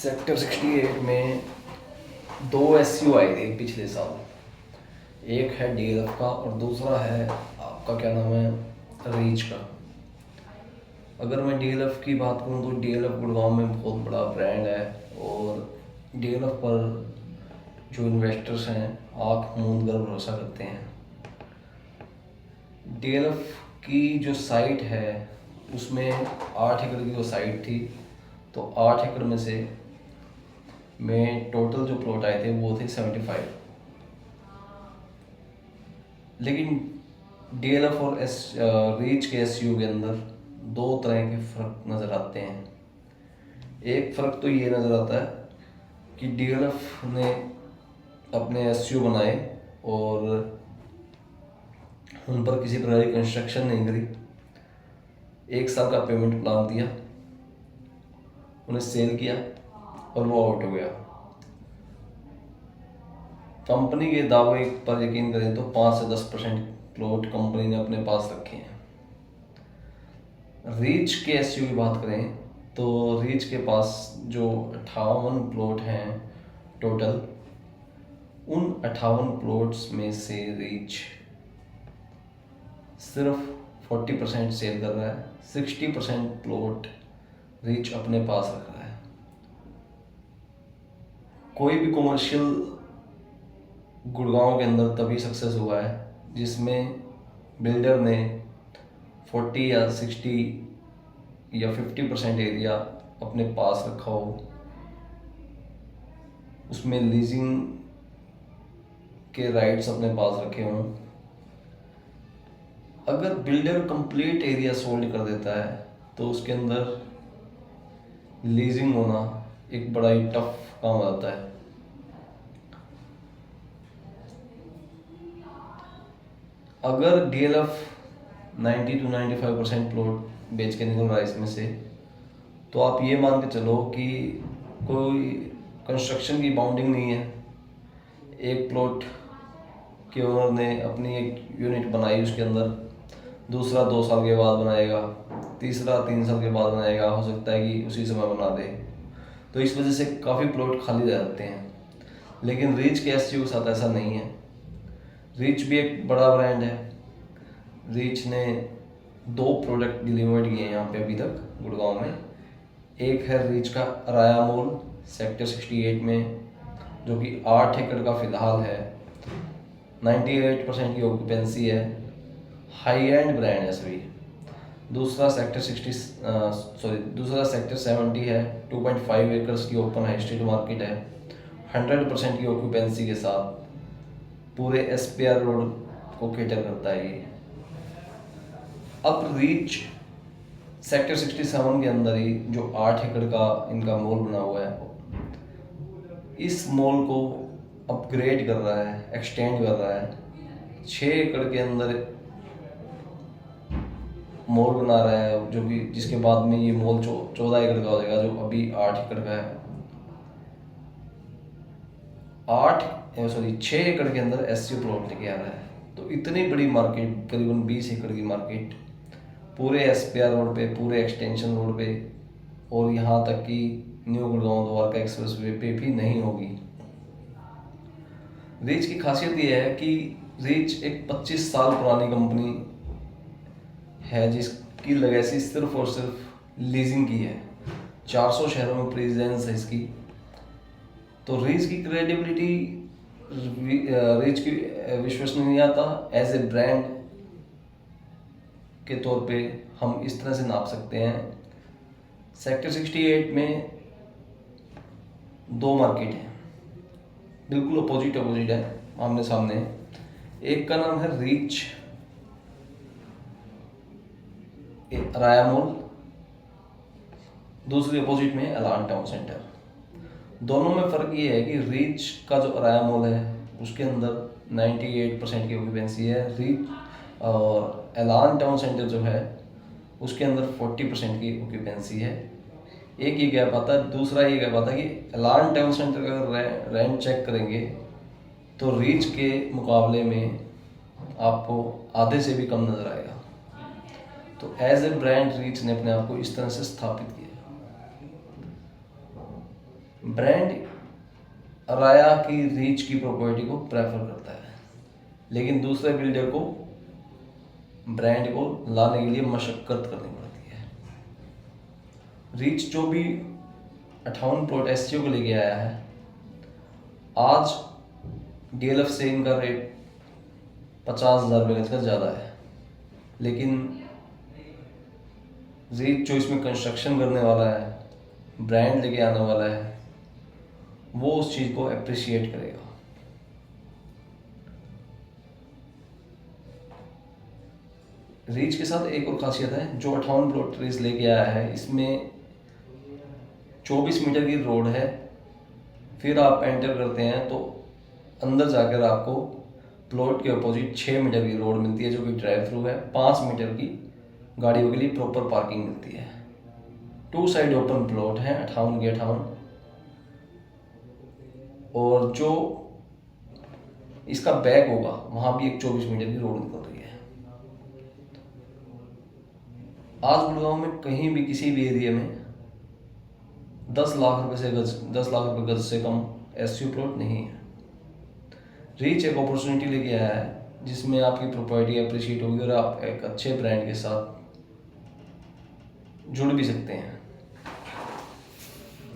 Sector 68 में दो SU आए थे पिछले साल। एक है डीएलएफ का और दूसरा है आपका क्या नाम है, रीच का। अगर मैं डीएलएफ की बात करूं तो डीएलएफ गुड़गांव में बहुत बड़ा ब्रांड है और डीएलएफ पर जो इन्वेस्टर्स हैं आँख मूंद कर भरोसा करते हैं। डीएलएफ की जो साइट है उसमें 8 एकड़ की वो साइट थी, तो 8 एकड़ में से में टोटल जो प्लॉट आए थे वो थे 75। लेकिन डीएलएफ और रीच के एसयू के अंदर दो तरह के फ़र्क नज़र आते हैं। एक फ़र्क तो ये नज़र आता है कि डीएलएफ ने अपने एसयू बनाए और उन पर किसी प्रकार की कंस्ट्रक्शन नहीं करी, 1 साल का पेमेंट प्लान दिया, उन्हें सेल किया और वो आउट हो गया। कंपनी के दावे पर यकीन करें तो 5 से 10% प्लॉट कंपनी ने अपने पास रखे हैं। रीच के एसयू की बात करें तो रीच के पास जो 58 प्लॉट हैं टोटल, उन 58 प्लॉट्स में से रीच सिर्फ 40% सेल कर रहा है, 60% प्लॉट रीच अपने पास रख रहा है। कोई भी कॉमर्शियल गुड़गांव के अंदर तभी सक्सेस हुआ है जिसमें बिल्डर ने 40 या 60 या 50% एरिया अपने पास रखा हो, उसमें लीजिंग के राइट्स अपने पास रखे हों। अगर बिल्डर कंप्लीट एरिया सोल्ड कर देता है तो उसके अंदर लीजिंग होना एक बड़ा ही टफ काम हो जाता है। अगर डीएलएफ 90 to 95% प्लॉट बेच के निकल रहा है इसमें से, तो आप ये मान के चलो कि कोई कंस्ट्रक्शन की बाउंडिंग नहीं है। एक प्लॉट के ओनर ने अपनी एक यूनिट बनाई, उसके अंदर दूसरा 2 साल के बाद बनाएगा, तीसरा 3 साल के बाद बनाएगा, हो सकता है कि उसी समय बना दे, तो इस वजह से काफ़ी प्लॉट खाली रह जाते हैं। लेकिन रीच के एसयू के साथ ऐसा नहीं है। रीच भी एक बड़ा ब्रांड है। रीच ने 2 प्रोडक्ट डिलीवर्ड किए हैं यहाँ पे अभी तक गुड़गांव में। एक है रीच का अराया मॉल सेक्टर 68 में, जो कि 8 एकड़ का फ़िलहाल है, 98% की ऑक्यूपेंसी है, हाई एंड ब्रांड है सभी। दूसरा सेक्टर 70 है, 2.5 एकर्स की ओपन हाई स्ट्रीट मार्केट है, 100% की ऑक्यूपेंसी के साथ पूरे एसपीआर रोड को कैटर करता है ये। अब रीच सेक्टर 67 के अंदर ही जो 8 एकड़ का इनका मॉल बना हुआ है, इस मॉल को अपग्रेड कर रहा है, एक्सटेंड कर रहा है। 6 एकड़ के अंदर मॉल बना रहा है, जो कि जिसके बाद में ये मॉल 14 एकड़ का हो जाएगा, जो अभी 8 एकड़ का है। 6 एकड़ के अंदर एसयू प्लॉट लेके आ रहा है। तो इतनी बड़ी मार्केट, करीबन 20 एकड़ की मार्केट पूरे एसपीआर रोड पे, पूरे एक्सटेंशन रोड पे, और यहाँ तक कि new Gurgaon Dwarka express way पे भी नहीं होगी। रीच की खासियत ये है कि रीच एक 25 साल पुरानी कंपनी है जिसकी लेगेसी सिर्फ और सिर्फ लीजिंग की है। 400 शहरों में प्रेजेंस है इसकी। तो रीच की क्रेडिबिलिटी, रीच की विश्वसनीयता एज ए ब्रांड के तौर पे हम इस तरह से नाप सकते हैं। सेक्टर 68 में 2 मार्केट हैं, बिल्कुल अपोजिट है, आमने सामने। एक का नाम है रीच राया मॉल, दूसरी अपोजिट में एलान टाउन सेंटर। दोनों में फ़र्क ये है कि रीच का जो राया मॉल है उसके अंदर 98% की ऑक्यूपेंसी है, रीच और एलान टाउन सेंटर जो है उसके अंदर 40% की ऑक्यूपेंसी है। एक ये गैप आता है। दूसरा ये गैप आता है कि एलान टाउन सेंटर का अगर रेंट चेक करेंगे तो रीच के मुकाबले में आपको आधे से भी कम नज़र आएगा। तो एज ए ब्रांड रीच ने अपने आप को इस तरह से स्थापित किया। ब्रांड राया की रीच की प्रॉपर्टी को प्रेफर करता है, लेकिन दूसरे बिल्डर को ब्रांड को लाने के लिए मशक्कत करनी पड़ती है। रीच जो भी 58 प्लॉट एसटीओ को लेके आया है, आज डीएलएफ से इनका रेट 50,000 रुपये का ज़्यादा है, लेकिन रीच जो इसमें कंस्ट्रक्शन करने वाला है, ब्रांड लेके आने वाला है, वो उस चीज़ को अप्रिशिएट करेगा। रीच के साथ एक और खासियत है, जो 58 प्लॉट रीच लेके आया है, इसमें 24 मीटर की रोड है। फिर आप एंटर करते हैं तो अंदर जाकर आपको प्लॉट के अपोजिट 6 मीटर की रोड मिलती है, जो कि ड्राइव थ्रू है। 5 मीटर की गाड़ियों के लिए प्रॉपर पार्किंग मिलती है। 2 साइड ओपन प्लॉट है, 58 के 58। और जो इसका बैक होगा, वहाँ भी एक 24 मीटर की रोड निकल रही है। आज गुड़गांव में कहीं भी किसी भी एरिया में 10 लाख रुपए गज से कम एसयू प्लॉट नहीं है। रीच एक अपॉर्चुनिटी लेके आया है, जिसमें आपकी प्रॉपर्टी अप्रिशिएट होगी और आप एक अच्छे ब्रांड के साथ जुड़ भी सकते हैं।